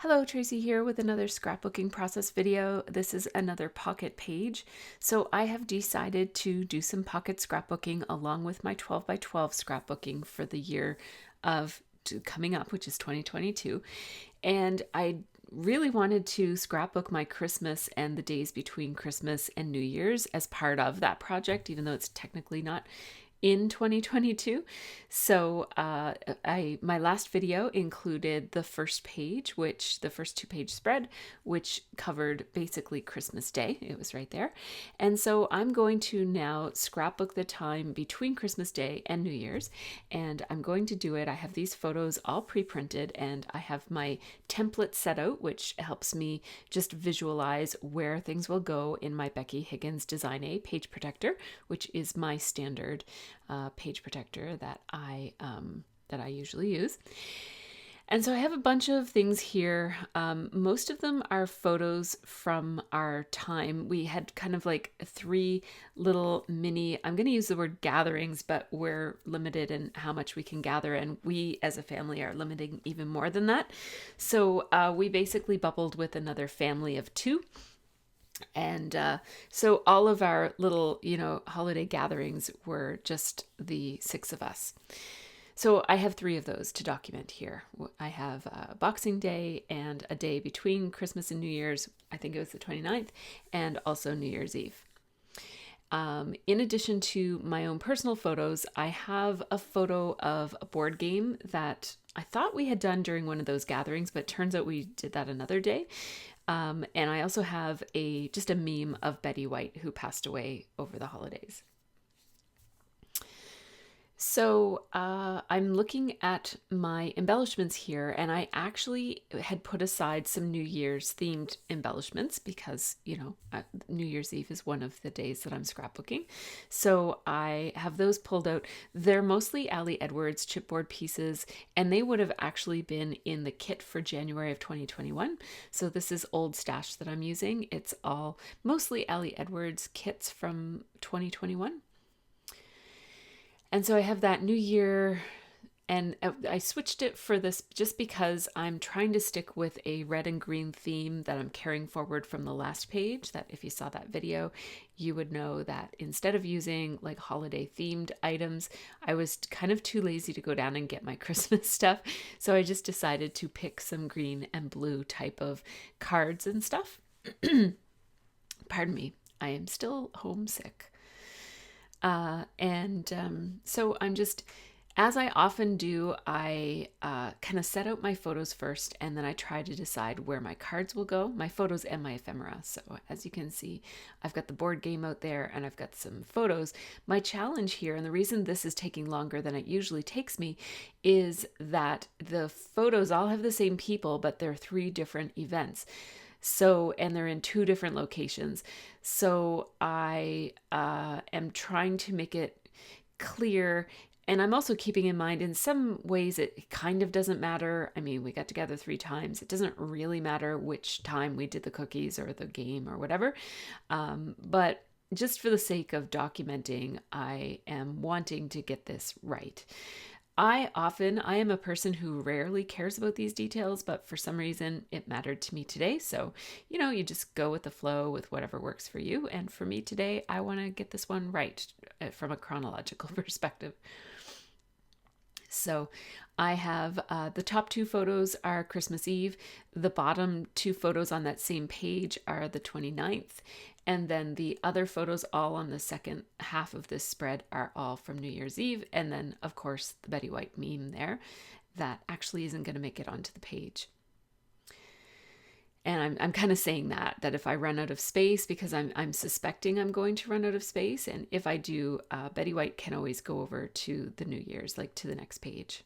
Hello, Tracy here with another scrapbooking process video. This is another pocket page. So I have decided to do some pocket scrapbooking along with my 12 by 12 scrapbooking for the year of coming up, which is 2022. And I really wanted to scrapbook my Christmas and the days between Christmas and New Year's as part of that project, even though it's technically not in 2022. So my last video included the first page, the first 2-page spread, which covered basically Christmas Day. It was right there. And so I'm going to now scrapbook the time between Christmas Day and New Year's, and I'm going to do it. I have these photos all pre-printed, and I have my template set out, which helps me just visualize where things will go in my Becky Higgins Design A page protector, which is my standard page protector that I usually use. And so I have a bunch of things here. Most of them are photos from our time. We had kind of like 3 little mini, I'm going to use the word gatherings, but we're limited in how much we can gather. And we as a family are limiting even more than that. So we basically bubbled with another family of 2. And so all of our little, holiday gatherings were just the 6 of us. So I have 3 of those to document here. I have Boxing Day and a day between Christmas and New Year's. I think it was the 29th, and also New Year's Eve. In addition to my own personal photos, I have a photo of a board game that I thought we had done during one of those gatherings, but turns out we did that another day. And I also have just a meme of Betty White, who passed away over the holidays. So I'm looking at my embellishments here, and I actually had put aside some New Year's themed embellishments because, New Year's Eve is one of the days that I'm scrapbooking. So I have those pulled out. They're mostly Ali Edwards chipboard pieces, and they would have actually been in the kit for January of 2021. So this is old stash that I'm using. It's all mostly Ali Edwards kits from 2021. And so I have that New Year, and I switched it for this just because I'm trying to stick with a red and green theme that I'm carrying forward from the last page. That if you saw that video, you would know that instead of using like holiday themed items, I was kind of too lazy to go down and get my Christmas stuff. So I just decided to pick some green and blue type of cards and stuff. Pardon me, I am still homesick. So I'm just, as I often do, I kind of set out my photos first, and then I try to decide where my cards will go, my photos and my ephemera. So as you can see, I've got the board game out there and I've got some photos. My challenge here, and the reason this is taking longer than it usually takes me, is that the photos all have the same people, but they're 3 different events. So, and they're in 2 different locations. So I am trying to make it clear. And I'm also keeping in mind, in some ways, it kind of doesn't matter. I mean, we got together 3 times. It doesn't really matter which time we did the cookies or the game or whatever. But just for the sake of documenting, I am wanting to get this right. I am a person who rarely cares about these details, but for some reason it mattered to me today. So, you just go with the flow with whatever works for you. And for me today, I want to get this one right from a chronological perspective. So I have the top 2 photos are Christmas Eve. The bottom 2 photos on that same page are the 29th. And then the other photos all on the second half of this spread are all from New Year's Eve. And then, of course, the Betty White meme there that actually isn't going to make it onto the page. And I'm kind of saying that if I run out of space, because I'm suspecting I'm going to run out of space. And if I do, Betty White can always go over to the New Year's, like to the next page.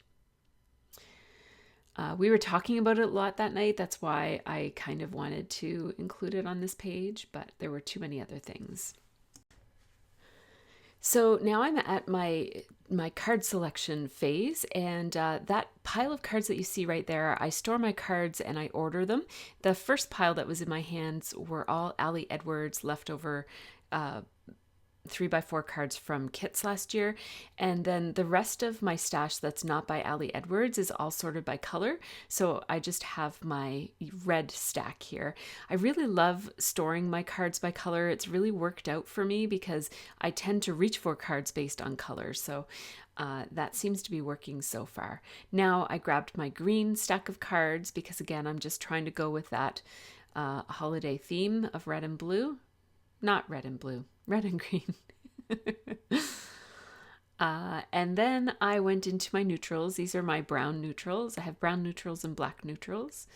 We were talking about it a lot that night. That's why I kind of wanted to include it on this page, but there were too many other things. So now I'm at my card selection phase, and that pile of cards that you see right there, I store my cards and I order them. The first pile that was in my hands were all Ali Edwards leftover 3x4 cards from kits last year. And then the rest of my stash that's not by Ali Edwards is all sorted by color. So I just have my red stack here. I really love storing my cards by color. It's really worked out for me because I tend to reach for cards based on color. So that seems to be working so far. Now I grabbed my green stack of cards because, again, I'm just trying to go with that holiday theme of red and blue. Not red and blue, red and green. And then I went into my neutrals. These are my brown neutrals. I have brown neutrals and black neutrals.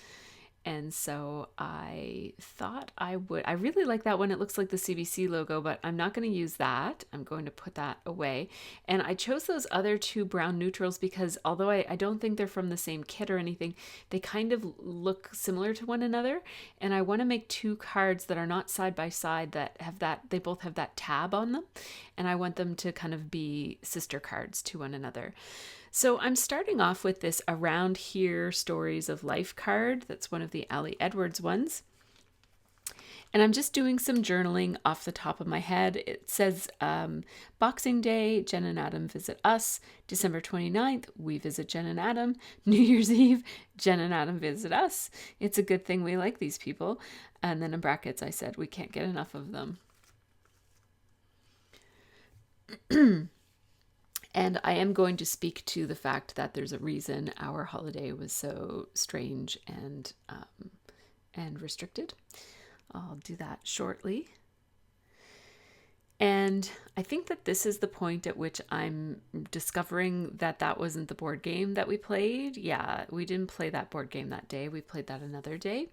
And so I thought I really like that one. It looks like the CBC logo, but I'm not going to use that. I'm going to put that away. And I chose those other two brown neutrals because although I don't think they're from the same kit or anything, they kind of look similar to one another. And I want to make two cards that are not side by side that have they both have that tab on them. And I want them to kind of be sister cards to one another. So I'm starting off with this Around Here Stories of Life card. That's one of the Ali Edwards ones. And I'm just doing some journaling off the top of my head. It says Boxing Day, Jen and Adam visit us. December 29th, we visit Jen and Adam. New Year's Eve, Jen and Adam visit us. It's a good thing we like these people. And then in brackets, I said we can't get enough of them. And I am going to speak to the fact that there's a reason our holiday was so strange and restricted. I'll do that shortly. And I think that this is the point at which I'm discovering that that wasn't the board game that we played. Yeah, we didn't play that board game that day. We played that another day.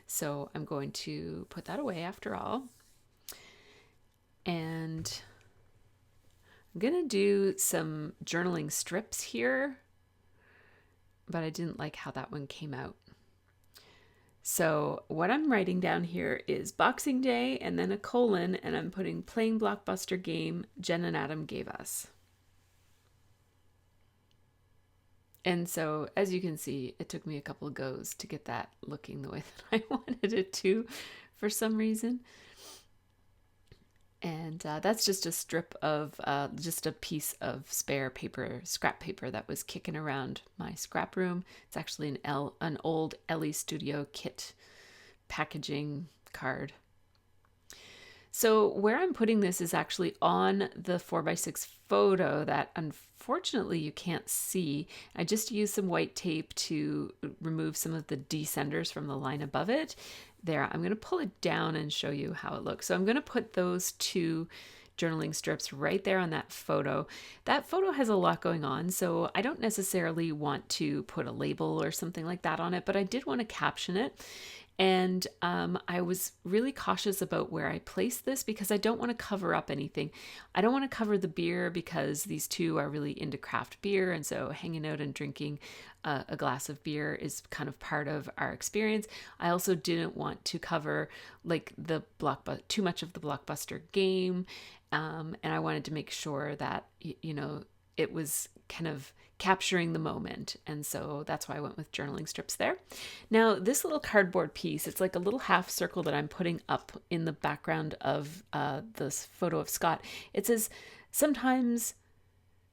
So I'm going to put that away after all. And I'm going to do some journaling strips here, but I didn't like how that one came out. So what I'm writing down here is Boxing Day and then a colon, and I'm putting playing blockbuster game Jen and Adam gave us. And so as you can see, it took me a couple of goes to get that looking the way that I wanted it to for some reason. And that's just a strip of, just a piece of spare paper, scrap paper that was kicking around my scrap room. It's actually an old Ellie Studio kit packaging card. So where I'm putting this is actually on the 4x6 photo that unfortunately you can't see. I just used some white tape to remove some of the descenders from the line above it. There, I'm going to pull it down and show you how it looks. So I'm going to put those two journaling strips right there on that photo. That photo has a lot going on, so I don't necessarily want to put a label or something like that on it, but I did want to caption it. And I was really cautious about where I placed this because I don't want to cover up anything. I don't want to cover the beer because these two are really into craft beer. And so hanging out and drinking a glass of beer is kind of part of our experience. I also didn't want to cover like too much of the blockbuster game. And I wanted to make sure that, it was kind of capturing the moment. And so that's why I went with journaling strips there. Now, this little cardboard piece, it's like a little half circle that I'm putting up in the background of this photo of Scott. It says, sometimes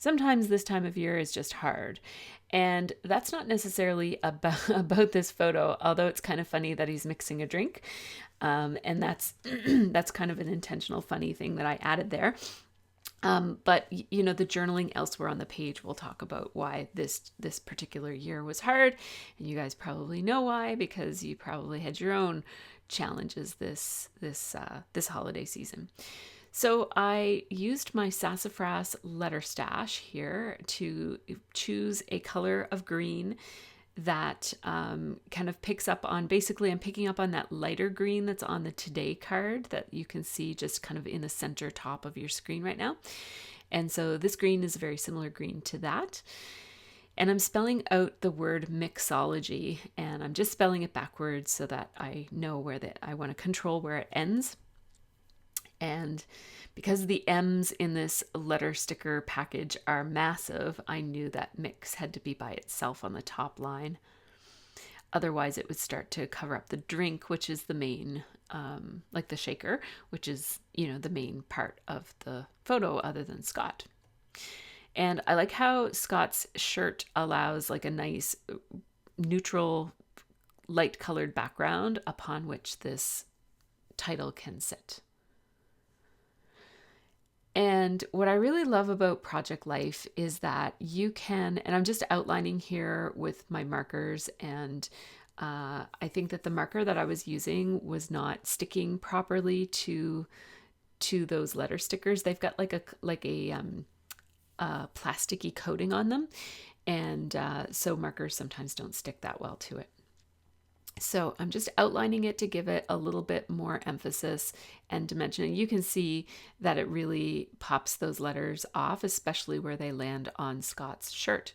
this time of year is just hard. And that's not necessarily about this photo, although it's kind of funny that he's mixing a drink. And that's kind of an intentional funny thing that I added there. But the journaling elsewhere on the page will talk about why this particular year was hard. And you guys probably know why, because you probably had your own challenges this holiday season. So I used my Sassafras letter stash here to choose a color of green that kind of picks up on, basically I'm picking up on that lighter green that's on the Today card that you can see just kind of in the center top of your screen right now. And so this green is a very similar green to that. And I'm spelling out the word mixology, and I'm just spelling it backwards so that I know I want to control where it ends. And because the M's in this letter sticker package are massive, I knew that mix had to be by itself on the top line. Otherwise, it would start to cover up the drink, which is the main, like the shaker, which is, the main part of the photo other than Scott. And I like how Scott's shirt allows like a nice neutral light colored background upon which this title can sit. And what I really love about Project Life is that you can, and I'm just outlining here with my markers, and I think that the marker that I was using was not sticking properly to those letter stickers. They've got like a plasticky coating on them, and so markers sometimes don't stick that well to it. So I'm just outlining it to give it a little bit more emphasis and dimension. And you can see that it really pops those letters off, especially where they land on Scott's shirt.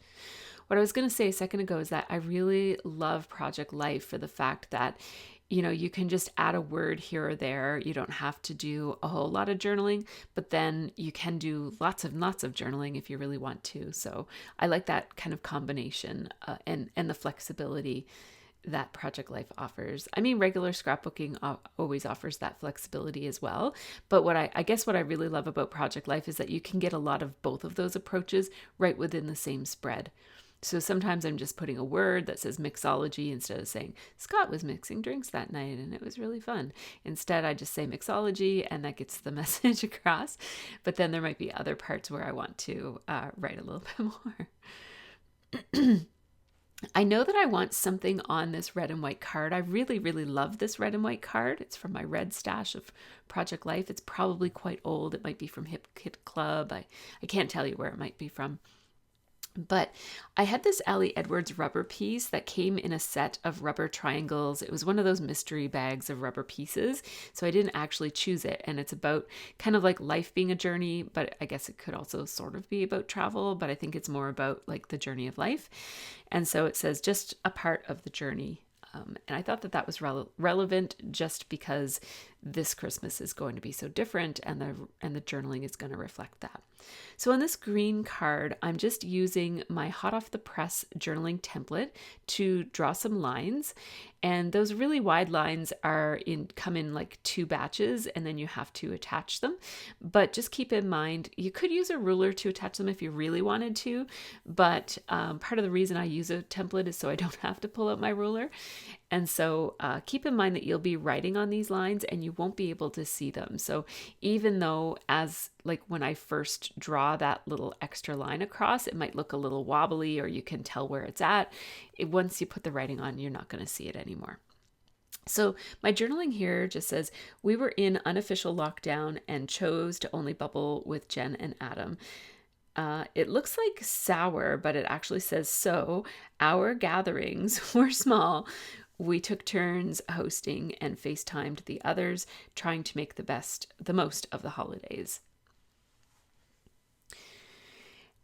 What I was going to say a second ago is that I really love Project Life for the fact that, you can just add a word here or there. You don't have to do a whole lot of journaling, but then you can do lots of journaling if you really want to. So I like that kind of combination and the flexibility that Project Life offers. I mean, regular scrapbooking always offers that flexibility as well. But what I guess what I really love about Project Life is that you can get a lot of both of those approaches right within the same spread. So sometimes I'm just putting a word that says mixology instead of saying Scott was mixing drinks that night and it was really fun. Instead, I just say mixology and that gets the message across. But then there might be other parts where I want to write a little bit more. I know that I want something on this red and white card. I really, really love this red and white card. It's from my red stash of Project Life. It's probably quite old. It might be from Hip Kit Club. I can't tell you where it might be from. But I had this Allie Edwards rubber piece that came in a set of rubber triangles. It was one of those mystery bags of rubber pieces, so I didn't actually choose it. And it's about kind of like life being a journey, but I guess it could also sort of be about travel, but I think it's more about like the journey of life. And so it says just a part of the journey. And I thought that was relevant just because this Christmas is going to be so different, and the journaling is going to reflect that. So on this green card, I'm just using my hot off the press journaling template to draw some lines. And those really wide lines come in like 2 batches, and then you have to attach them. But just keep in mind, you could use a ruler to attach them if you really wanted to. But part of the reason I use a template is so I don't have to pull out my ruler. And so keep in mind that you'll be writing on these lines and you won't be able to see them. So even though when I first draw that little extra line across, it might look a little wobbly or you can tell where it's at. Once you put the writing on, you're not going to see it anymore. So my journaling here just says, we were in unofficial lockdown and chose to only bubble with Jen and Adam. It looks like sour, but it actually says so. Our gatherings were small. We took turns hosting and FaceTimed the others, trying to make the most of the holidays.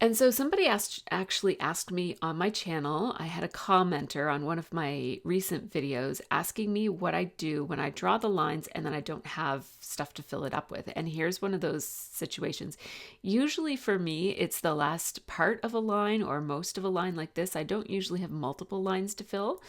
And so somebody actually asked me on my channel, I had a commenter on one of my recent videos asking me what I do when I draw the lines and then I don't have stuff to fill it up with. And here's one of those situations. Usually for me, it's the last part of a line or most of a line like this. I don't usually have multiple lines to fill.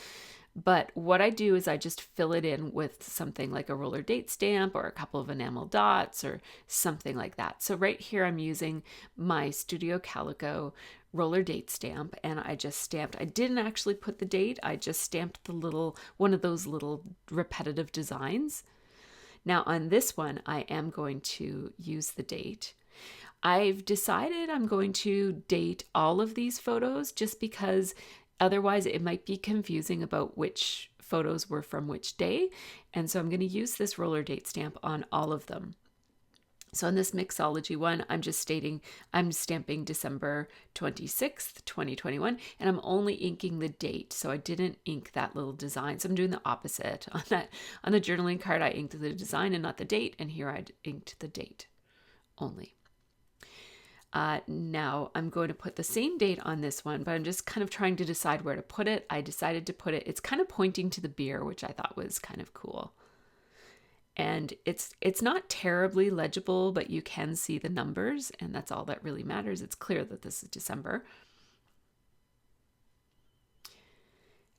But what I do is I just fill it in with something like a roller date stamp or a couple of enamel dots or something like that. So right here I'm using my Studio Calico roller date stamp and I just stamped. I didn't actually put the date. I just stamped one of those little repetitive designs. Now on this one, I am going to use the date. I've decided I'm going to date all of these photos just because otherwise, it might be confusing about which photos were from which day. And so I'm going to use this roller date stamp on all of them. So on this mixology one, I'm stamping December 26th, 2021, and I'm only inking the date. So I didn't ink that little design. So I'm doing the opposite. On the journaling card, I inked the design and not the date. And here I inked the date only. Now I'm going to put the same date on this one, but I'm just kind of trying to decide where to put it. I decided to put it's kind of pointing to the beer, which I thought was kind of cool. And it's not terribly legible, but you can see the numbers, and that's all that really matters. It's clear that this is December.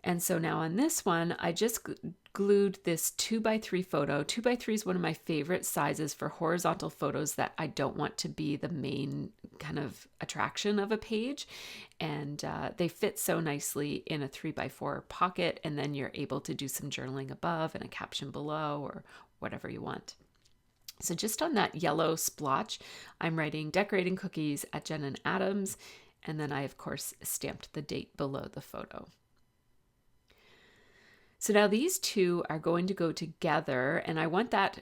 And so now on this one, I just glued this 2x3 photo. 2x3 is one of my favorite sizes for horizontal photos that I don't want to be the main kind of attraction of a page. And they fit so nicely in a 3x4 pocket, and then you're able to do some journaling above and a caption below or whatever you want. So just on that yellow splotch, I'm writing decorating cookies at Jen and Adams, and then I of course stamped the date below the photo. So now these two are going to go together, and I want that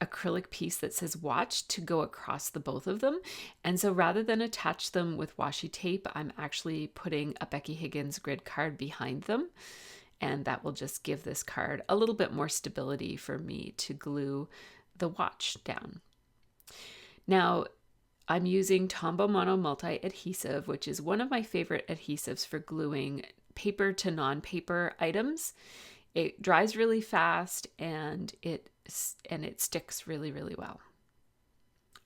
acrylic piece that says watch to go across the both of them. And so rather than attach them with washi tape, I'm actually putting a Becky Higgins grid card behind them. And that will just give this card a little bit more stability for me to glue the watch down. Now, I'm using Tombow Mono Multi Adhesive, which is one of my favorite adhesives for gluing paper to non-paper items. It dries really fast and it sticks really, really well.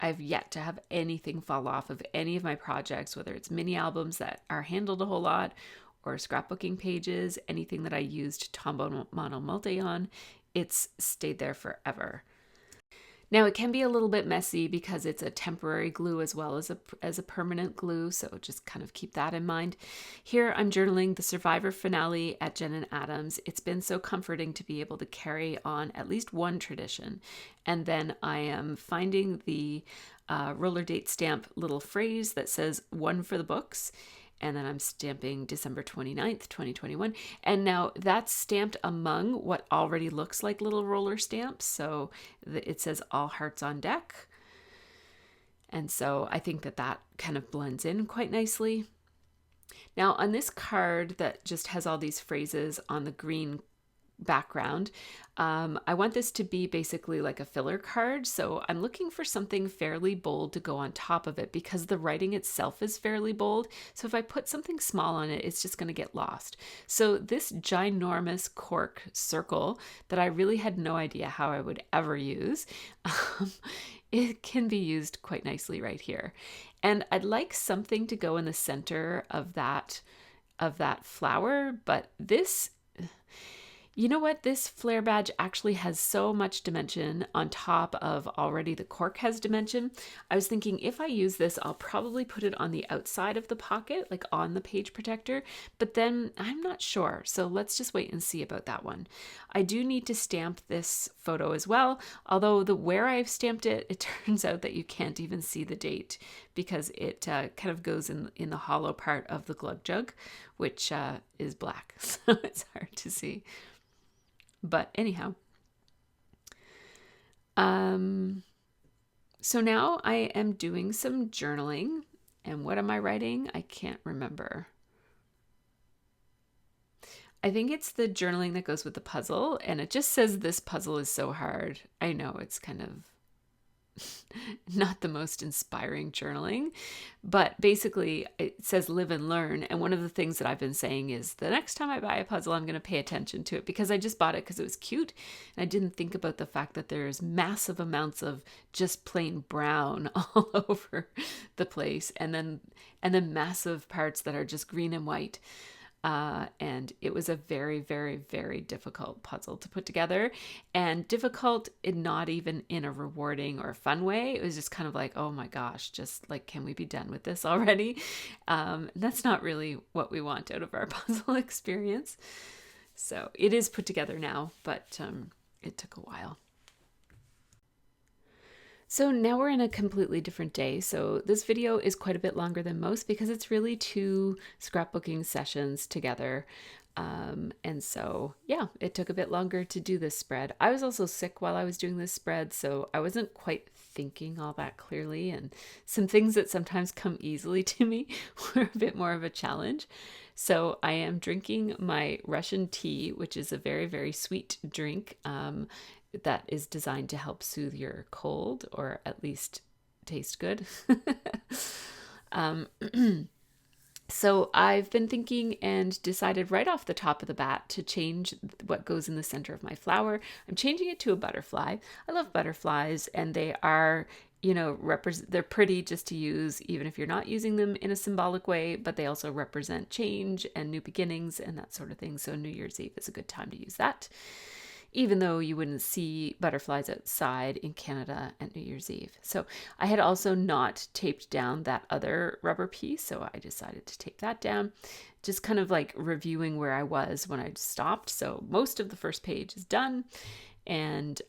I've yet to have anything fall off of any of my projects, whether it's mini albums that are handled a whole lot or scrapbooking pages, anything that I used Tombow Mono Multi on, it's stayed there forever. Now it can be a little bit messy because it's a temporary glue as well as a permanent glue, so just kind of keep that in mind. Here I'm journaling the Survivor finale at Jen and Adams. It's been so comforting to be able to carry on at least one tradition. And then I am finding the roller date stamp little phrase that says one for the books. And then I'm stamping December 29th, 2021. And now that's stamped among what already looks like little roller stamps. So it says all hearts on deck. And so I think that kind of blends in quite nicely. Now on this card that just has all these phrases on the green background, I want this to be basically like a filler card. So I'm looking for something fairly bold to go on top of it because the writing itself is fairly bold. So if I put something small on it, it's just going to get lost. So this ginormous cork circle that I really had no idea how I would ever use, it can be used quite nicely right here. And I'd like something to go in the center of that flower, but this, you know what? This flare badge actually has so much dimension on top of already the cork has dimension. I was thinking if I use this, I'll probably put it on the outside of the pocket, like on the page protector, but then I'm not sure. So let's just wait and see about that one. I do need to stamp this photo as well, although where I've stamped it, it turns out that you can't even see the date because it kind of goes in the hollow part of the glug jug, which is black, so it's hard to see. But anyhow, so now I am doing some journaling. And what am I writing? I can't remember. I think it's the journaling that goes with the puzzle. And it just says this puzzle is so hard. I know it's kind of not the most inspiring journaling, but basically it says live and learn. And one of the things that I've been saying is the next time I buy a puzzle, I'm going to pay attention to it because I just bought it because it was cute. And I didn't think about the fact that there's massive amounts of just plain brown all over the place. And then massive parts that are just green and white. And it was a very, very, very difficult puzzle to put together, and difficult not even in a rewarding or fun way. It was just kind of like, oh my gosh, just like, can we be done with this already? That's not really what we want out of our puzzle experience. So it is put together now, but it took a while. So now we're in a completely different day. So this video is quite a bit longer than most because it's really 2 scrapbooking sessions together. And so, yeah, it took a bit longer to do this spread. I was also sick while I was doing this spread, so I wasn't quite thinking all that clearly. And some things that sometimes come easily to me were a bit more of a challenge. So I am drinking my Russian tea, which is a very, very sweet drink. That is designed to help soothe your cold, or at least taste good. So I've been thinking and decided right off the top of the bat to change what goes in the center of my flower. I'm changing it to a butterfly. I love butterflies, and they are they're pretty just to use even if you're not using them in a symbolic way, but they also represent change and new beginnings and that sort of thing. So New Year's Eve is a good time to use that, even though you wouldn't see butterflies outside in Canada at New Year's Eve. So I had also not taped down that other rubber piece, so I decided to tape that down, just kind of like reviewing where I was when I stopped. So most of the first page is done, and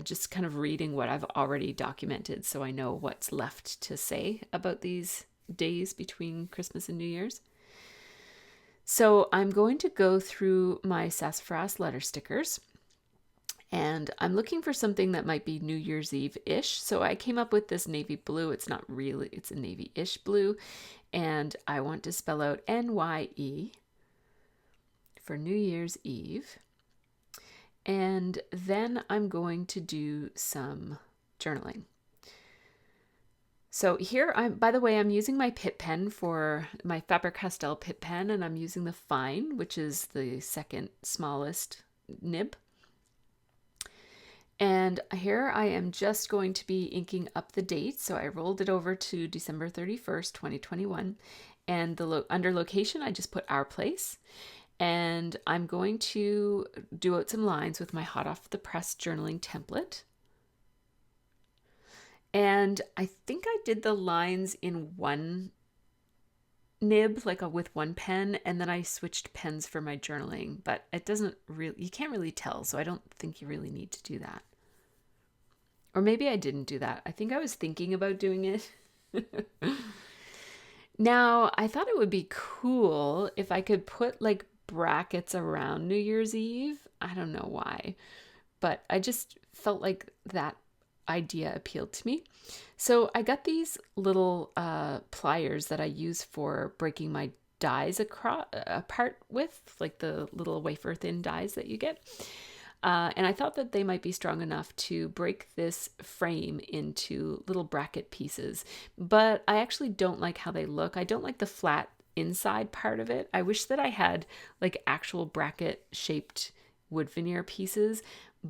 just kind of reading what I've already documented so I know what's left to say about these days between Christmas and New Year's. So I'm going to go through my sassafras letter stickers, and I'm looking for something that might be New Year's Eve-ish. So I came up with this navy blue. It's not really, it's a navy-ish blue, and I want to spell out NYE for New Year's Eve. And then I'm going to do some journaling. So here, by the way, I'm using my Pitt pen for my Faber-Castell Pitt pen, and I'm using the Fine, which is the second smallest nib. And here I am just going to be inking up the date. So I rolled it over to December 31st, 2021. And under location, I just put our place. And I'm going to do out some lines with my hot off the press journaling template. And I think I did the lines in one nib, like with one pen, and then I switched pens for my journaling, but it doesn't really, you can't really tell, so I don't think you really need to do that. Or maybe I didn't do that. I think I was thinking about doing it. Now, I thought it would be cool if I could put like brackets around New Year's Eve. I don't know why, but I just felt like that idea appealed to me. So I got these little pliers that I use for breaking my dies apart with, like the little wafer thin dies that you get. And I thought that they might be strong enough to break this frame into little bracket pieces, but I actually don't like how they look. I don't like the flat inside part of it. I wish that I had like actual bracket shaped wood veneer pieces,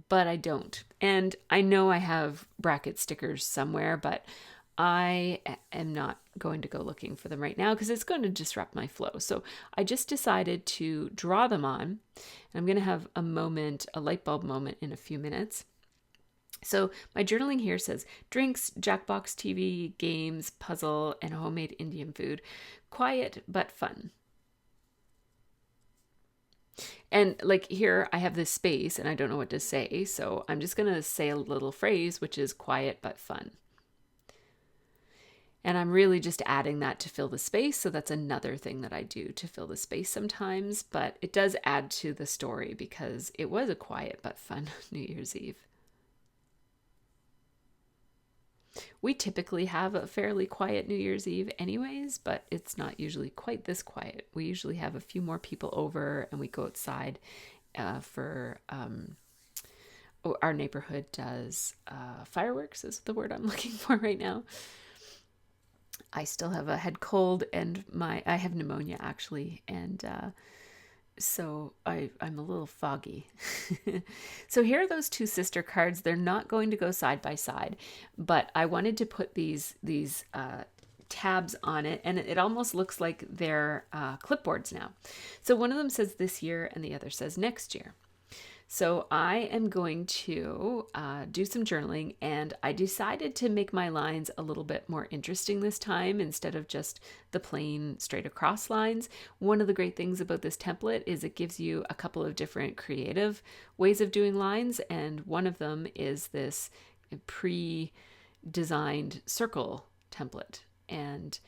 but I don't. And I know I have bracket stickers somewhere, but I am not going to go looking for them right now because it's going to disrupt my flow. So I just decided to draw them on. I'm going to have a light bulb moment in a few minutes. So my journaling here says drinks, Jackbox TV, games, puzzle, and homemade Indian food. Quiet but fun. And like here I have this space and I don't know what to say. So I'm just going to say a little phrase, which is quiet but fun. And I'm really just adding that to fill the space. So that's another thing that I do to fill the space sometimes, but it does add to the story because it was a quiet but fun New Year's Eve. We typically have a fairly quiet New Year's Eve anyways, but it's not usually quite this quiet. We usually have a few more people over and we go outside our neighborhood does fireworks is the word I'm looking for right now. I still have a head cold and I have pneumonia actually, and so I'm a little foggy. So here are those two sister cards. They're not going to go side by side, but I wanted to put these tabs on it, and it almost looks like they're clipboards now. So one of them says this year and the other says next year. So I am going to do some journaling, and I decided to make my lines a little bit more interesting this time instead of just the plain straight across lines. One of the great things about this template is it gives you a couple of different creative ways of doing lines, and one of them is this pre-designed circle template. And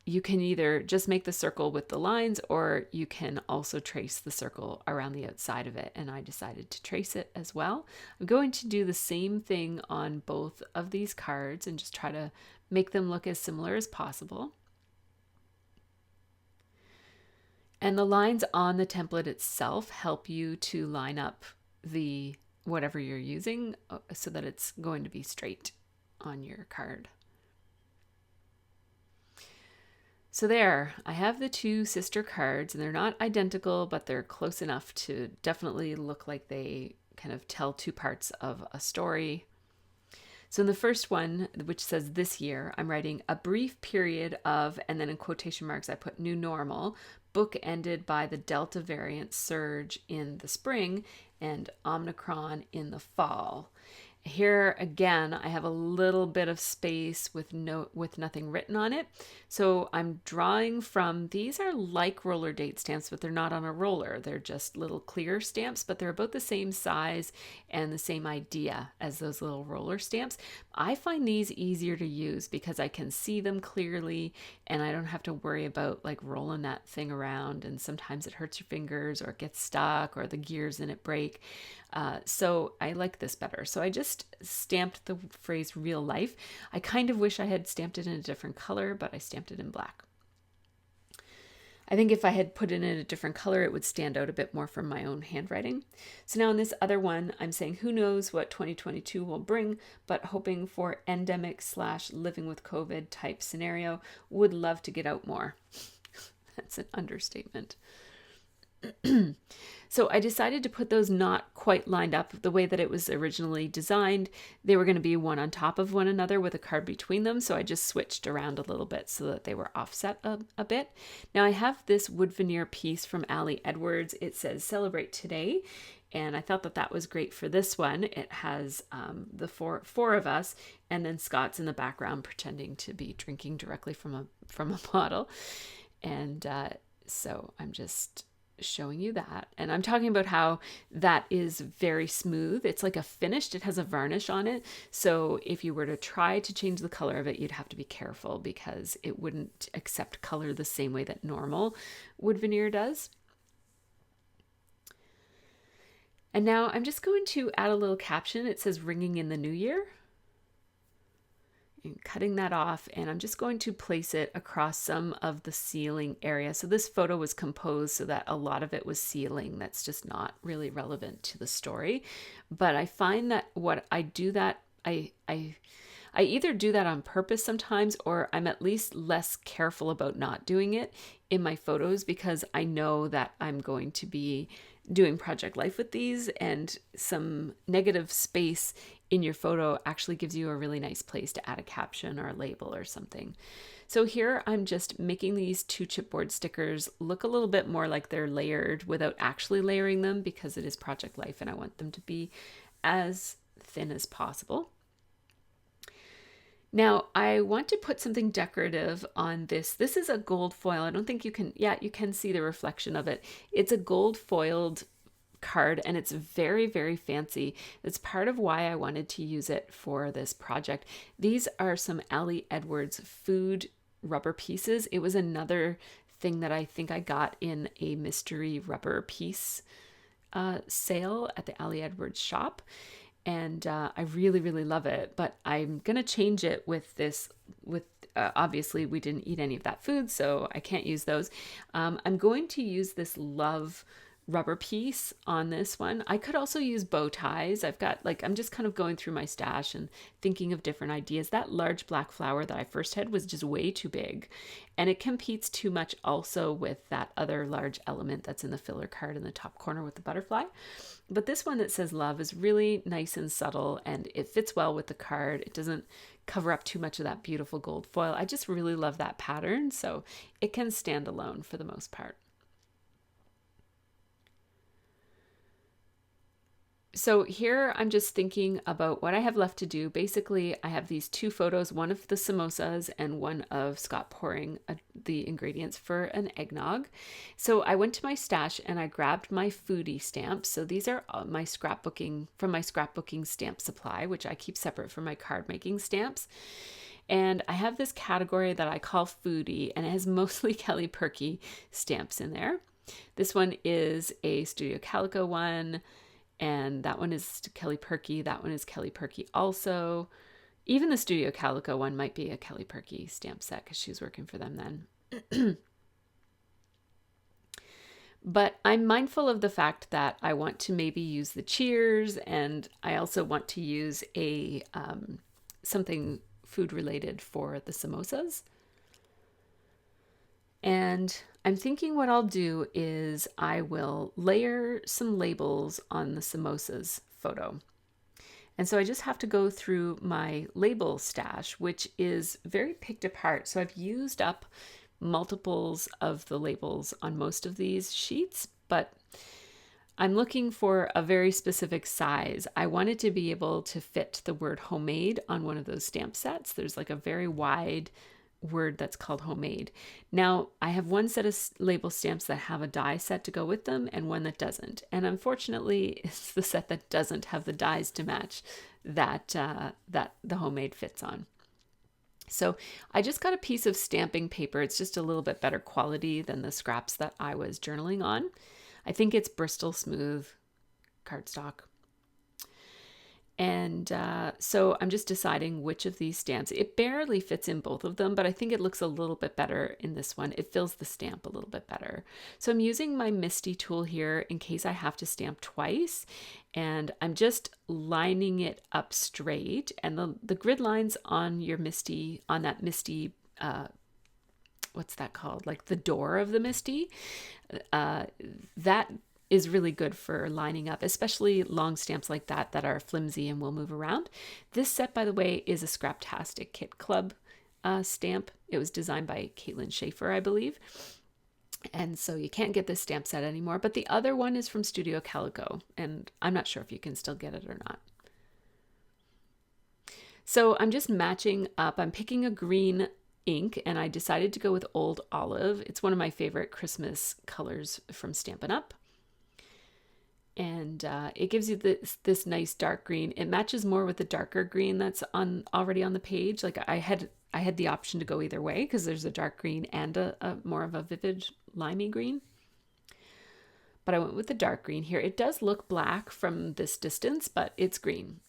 you can either just make the circle with the lines, or you can also trace the circle around the outside of it. And I decided to trace it as well. I'm going to do the same thing on both of these cards and just try to make them look as similar as possible. And the lines on the template itself help you to line up whatever you're using so that it's going to be straight on your card. So there, I have the two sister cards, and they're not identical, but they're close enough to definitely look like they kind of tell two parts of a story. So in the first one, which says this year, I'm writing a brief period of, and then in quotation marks, I put new normal, book ended by the Delta variant surge in the spring and Omicron in the fall. Here again, I have a little bit of space with nothing written on it. So I'm drawing from, these are like roller date stamps, but they're not on a roller. They're just little clear stamps, but they're about the same size and the same idea as those little roller stamps. I find these easier to use because I can see them clearly and I don't have to worry about like rolling that thing around, and sometimes it hurts your fingers or it gets stuck or the gears in it break. So I like this better. So I just stamped the phrase real life. I kind of wish I had stamped it in a different color, but I stamped it in black. I think if I had put it in a different color, it would stand out a bit more from my own handwriting. So now in this other one, I'm saying, who knows what 2022 will bring, but hoping for endemic/living with COVID type scenario. Would love to get out more. That's an understatement. So I decided to put those not quite lined up the way that it was originally designed. They were going to be one on top of one another with a card between them. So I just switched around a little bit so that they were offset a bit. Now I have this wood veneer piece from Ali Edwards. It says celebrate today. And I thought that that was great for this one. It has the four of us, and then Scott's in the background pretending to be drinking directly from a bottle. And so I'm just showing you that, and I'm talking about how that is very smooth. It's like a finished, it has a varnish on it, so if you were to try to change the color of it, you'd have to be careful because it wouldn't accept color the same way that normal wood veneer does. And now I'm just going to add a little caption. It says ringing in the new year. And cutting that off, and I'm just going to place it across some of the ceiling area. So this photo was composed so that a lot of it was ceiling. That's just not really relevant to the story. But I find that what I do that, I either do that on purpose sometimes, or I'm at least less careful about not doing it in my photos because I know that I'm going to be doing project life with these, and some negative space in your photo actually gives you a really nice place to add a caption or a label or something. So here I'm just making these 2 chipboard stickers look a little bit more like they're layered without actually layering them because it is project life and I want them to be as thin as possible. Now I want to put something decorative on this. This is a gold foil. I don't think you can, yeah, you can see the reflection of it. It's a gold foiled card and it's very, very fancy. It's part of why I wanted to use it for this project. These are some Ali Edwards food rubber pieces. It was another thing that I think I got in a mystery rubber piece sale at the Ali Edwards shop. And I really, really love it, but I'm going to change it with this, obviously we didn't eat any of that food, so I can't use those. I'm going to use this love rubber piece on this one. I could also use bow ties. I've got I'm just kind of going through my stash and thinking of different ideas. That large black flower that I first had was just way too big, and it competes too much also with that other large element that's in the filler card in the top corner with the butterfly. But this one that says love is really nice and subtle, and it fits well with the card. It doesn't cover up too much of that beautiful gold foil. I just really love that pattern, so it can stand alone for the most part. So here I'm just thinking about what I have left to do. Basically, I have these 2 photos, one of the samosas and one of Scott pouring the ingredients for an eggnog. So I went to my stash and I grabbed my foodie stamps. So these are my scrapbooking stamp supply, which I keep separate from my card making stamps. And I have this category that I call foodie, and it has mostly Kelly Perky stamps in there. This one is a Studio Calico one. And that one is Kelly Perky. That one is Kelly Perky also. Even the Studio Calico one might be a Kelly Perky stamp set because she was working for them then. But I'm mindful of the fact that I want to maybe use the cheers, and I also want to use a something food related for the samosas. And I'm thinking what I'll do is I will layer some labels on the samosas photo. And so I just have to go through my label stash, which is very picked apart. So I've used up multiples of the labels on most of these sheets, but I'm looking for a very specific size. I wanted to be able to fit the word homemade on one of those stamp sets. There's like a very wide word that's called homemade. Now, I have one set of label stamps that have a die set to go with them and one that doesn't. And unfortunately, it's the set that doesn't have the dies to match that the homemade fits on. So I just got a piece of stamping paper. It's just a little bit better quality than the scraps that I was journaling on. I think it's Bristol Smooth cardstock. And so I'm just deciding which of these stamps. It barely fits in both of them, but I think it looks a little bit better in this one. It fills the stamp a little bit better. So I'm using my Misty tool here in case I have to stamp twice. And I'm just lining it up straight. And the grid lines on your Misty, on that Misty, what's that called? Like the door of the Misty, that is really good for lining up, especially long stamps like that that are flimsy and will move around. This set, by the way, is a Scraptastic Kit Club stamp. It was designed by Caitlin Schaefer, I believe. And so you can't get this stamp set anymore, but the other one is from Studio Calico, and I'm not sure if you can still get it or not. So I'm just matching up. I'm picking a green ink, and I decided to go with Old Olive. It's one of my favorite Christmas colors from Stampin' Up. And it gives you this nice dark green. It matches more with the darker green that's already on the page. Like I had the option to go either way because there's a dark green and a more of a vivid limey green. But I went with the dark green here. It does look black from this distance, but it's green.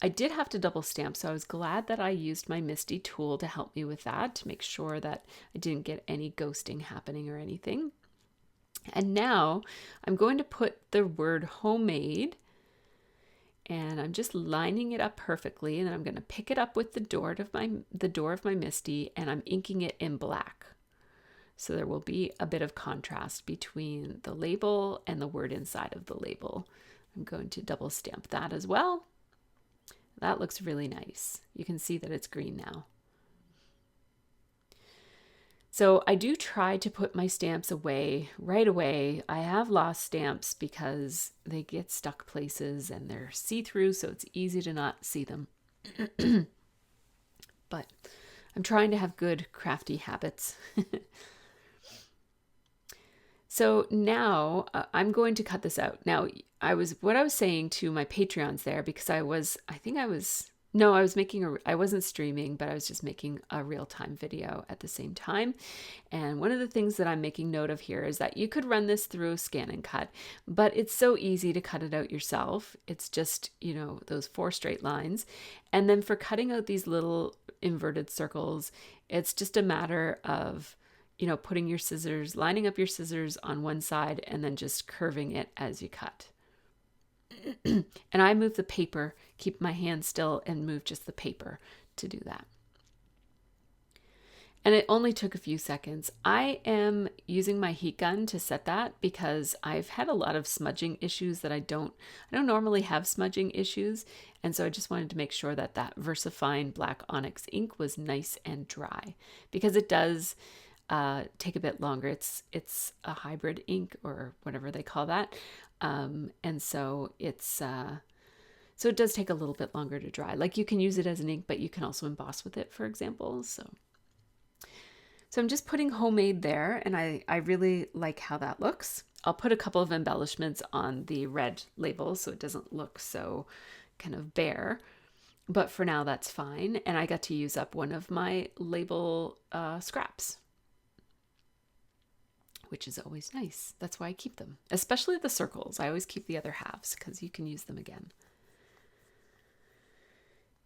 I did have to double stamp, so I was glad that I used my Misty tool to help me with that, to make sure that I didn't get any ghosting happening or anything. And now I'm going to put the word homemade, and I'm just lining it up perfectly, and then I'm going to pick it up with the door of my Misty, and I'm inking it in black. So there will be a bit of contrast between the label and the word inside of the label. I'm going to double stamp that as well. That looks really nice. You can see that it's green now. So I do try to put my stamps away right away. I have lost stamps because they get stuck places and they're see-through, so it's easy to not see them. But I'm trying to have good crafty habits. So now I'm going to cut this out. Now, I was saying to my Patreons there, because I wasn't streaming, but I was just making a real-time video at the same time. And one of the things that I'm making note of here is that you could run this through Scan and Cut, but it's so easy to cut it out yourself. It's just, those 4 straight lines. And then for cutting out these little inverted circles, it's just a matter of, putting your scissors, lining up your scissors on one side and then just curving it as you cut. And I move the paper, keep my hand still and move just the paper to do that. And it only took a few seconds. I am using my heat gun to set that because I've had a lot of smudging issues that I don't normally have smudging issues. And so I just wanted to make sure that VersaFine Black Onyx ink was nice and dry, because it does take a bit longer. It's a hybrid ink or whatever they call that. And so so it does take a little bit longer to dry. Like you can use it as an ink, but you can also emboss with it, for example. So I'm just putting homemade there, and I really like how that looks. I'll put a couple of embellishments on the red label so it doesn't look so kind of bare. But for now, that's fine. And I got to use up one of my label scraps, which is always nice. That's why I keep them, especially the circles. I always keep the other halves because you can use them again.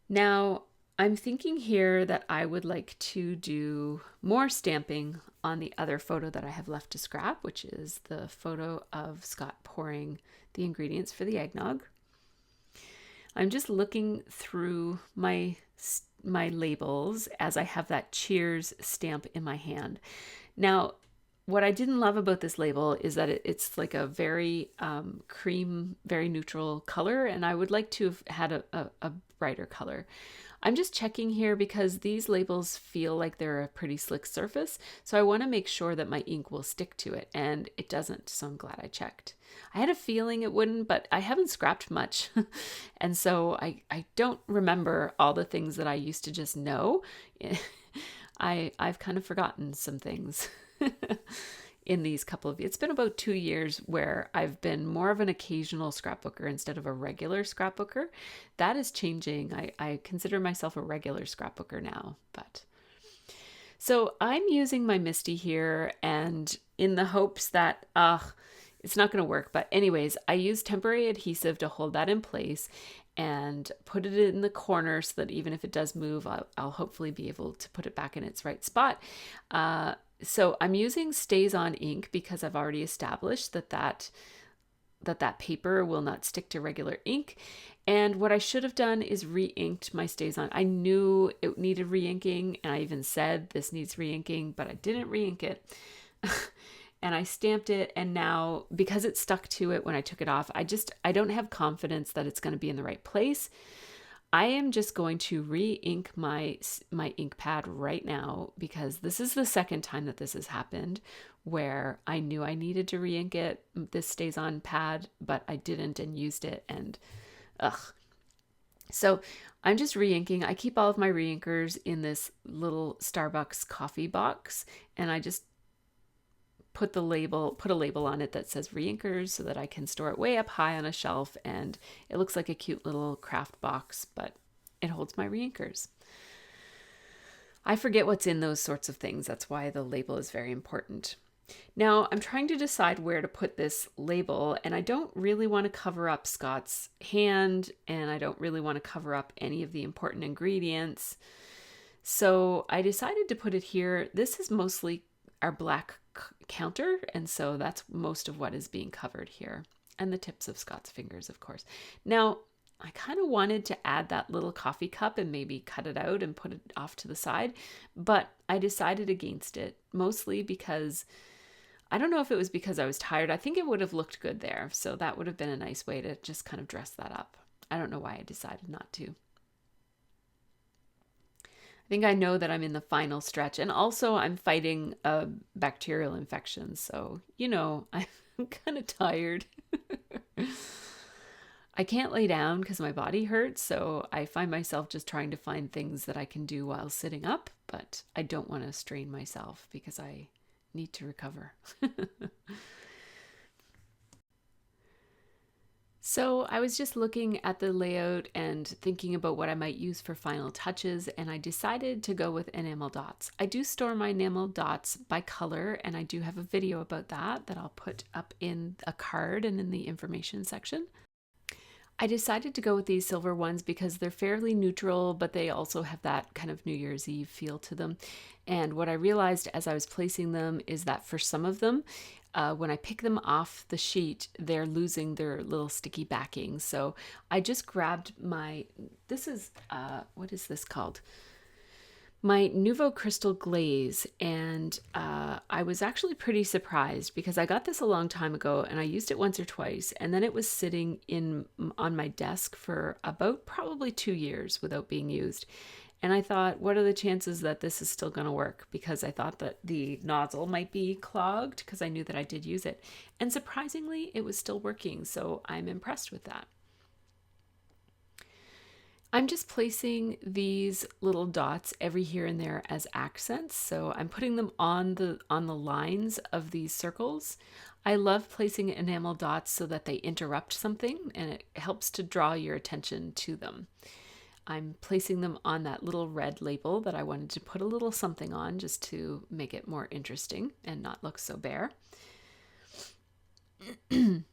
Now, I'm thinking here that I would like to do more stamping on the other photo that I have left to scrap, which is the photo of Scott pouring the ingredients for the eggnog. I'm just looking through my labels as I have that Cheers stamp in my hand. Now, what I didn't love about this label is that it's like a very cream, very neutral color, and I would like to have had a brighter color. I'm just checking here because these labels feel like they're a pretty slick surface, so I want to make sure that my ink will stick to it, and it doesn't, so I'm glad I checked. I had a feeling it wouldn't, but I haven't scrapped much, and so I don't remember all the things that I used to just know. I've kind of forgotten some things in these couple of, it's been about 2 years where I've been more of an occasional scrapbooker instead of a regular scrapbooker. That is changing. I consider myself a regular scrapbooker now, but so I'm using my Misty here, and in the hopes that it's not going to work, but anyways, I use temporary adhesive to hold that in place and put it in the corner so that even if it does move, I'll hopefully be able to put it back in its right spot. So I'm using Stays On ink because I've already established that paper will not stick to regular ink. And what I should have done is re-inked my Stays On. I knew it needed re-inking, and I even said this needs re-inking, but I didn't re-ink it. And I stamped it, and now because it stuck to it when I took it off, I don't have confidence that it's going to be in the right place. I am just going to re-ink my ink pad right now because this is the second time that this has happened where I knew I needed to re-ink it. This Stays On pad, but I didn't and used it, and So I'm just re-inking. I keep all of my re-inkers in this little Starbucks coffee box, and I just put a label on it that says re-inkers so that I can store it way up high on a shelf, and it looks like a cute little craft box, but it holds my re-inkers. I forget what's in those sorts of things. That's why the label is very important. Now I'm trying to decide where to put this label, and I don't really want to cover up Scott's hand, and I don't really want to cover up any of the important ingredients. So I decided to put it here. This is mostly our black counter, and so that's most of what is being covered here, and the tips of Scott's fingers, of course. Now I kind of wanted to add that little coffee cup and maybe cut it out and put it off to the side, but I decided against it, mostly because I don't know if it was because I was tired. I think it would have looked good there, so that would have been a nice way to just kind of dress that up. I don't know why I decided not to. I think I know that I'm in the final stretch, and also I'm fighting a bacterial infection, so, I'm kind of tired. I can't lay down because my body hurts, so I find myself just trying to find things that I can do while sitting up, but I don't want to strain myself because I need to recover. So I was just looking at the layout and thinking about what I might use for final touches, and I decided to go with enamel dots. I do store my enamel dots by color, and I do have a video about that I'll put up in a card and in the information section. I decided to go with these silver ones because they're fairly neutral, but they also have that kind of New Year's Eve feel to them. And what I realized as I was placing them is that for some of them, when I pick them off the sheet, they're losing their little sticky backing. So I just grabbed this is, what is this called? My Nouveau Crystal Glaze, and I was actually pretty surprised because I got this a long time ago and I used it once or twice, and then it was sitting on my desk for about probably 2 years without being used. And I thought, what are the chances that this is still going to work? Because I thought that the nozzle might be clogged because I knew that I did use it. And surprisingly, it was still working, so I'm impressed with that. I'm just placing these little dots every here and there as accents. So I'm putting them on the lines of these circles. I love placing enamel dots so that they interrupt something and it helps to draw your attention to them. I'm placing them on that little red label that I wanted to put a little something on just to make it more interesting and not look so bare. And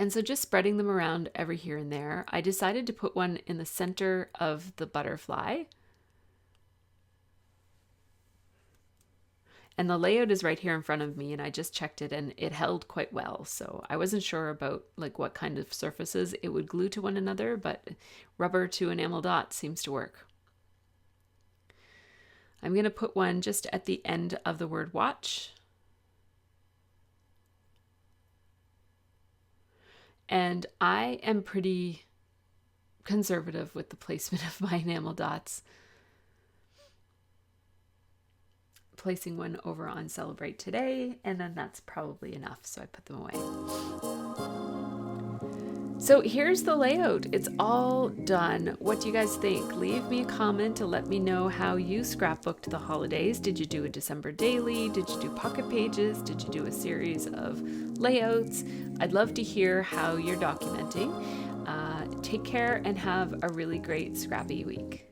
so just spreading them around every here and there. I decided to put one in the center of the butterfly. And the layout is right here in front of me, and I just checked it and it held quite well. So I wasn't sure about what kind of surfaces it would glue to one another, but rubber to enamel dot seems to work. I'm going to put one just at the end of the word watch. And I am pretty conservative with the placement of my enamel dots. Placing one over on Celebrate Today, and then that's probably enough, so I put them away. So here's the layout. It's all done. What do you guys think? Leave me a comment to let me know how you scrapbooked the holidays. Did you do a December daily? Did you do pocket pages? Did you do a series of layouts? I'd love to hear how you're documenting. Take care and have a really great scrappy week.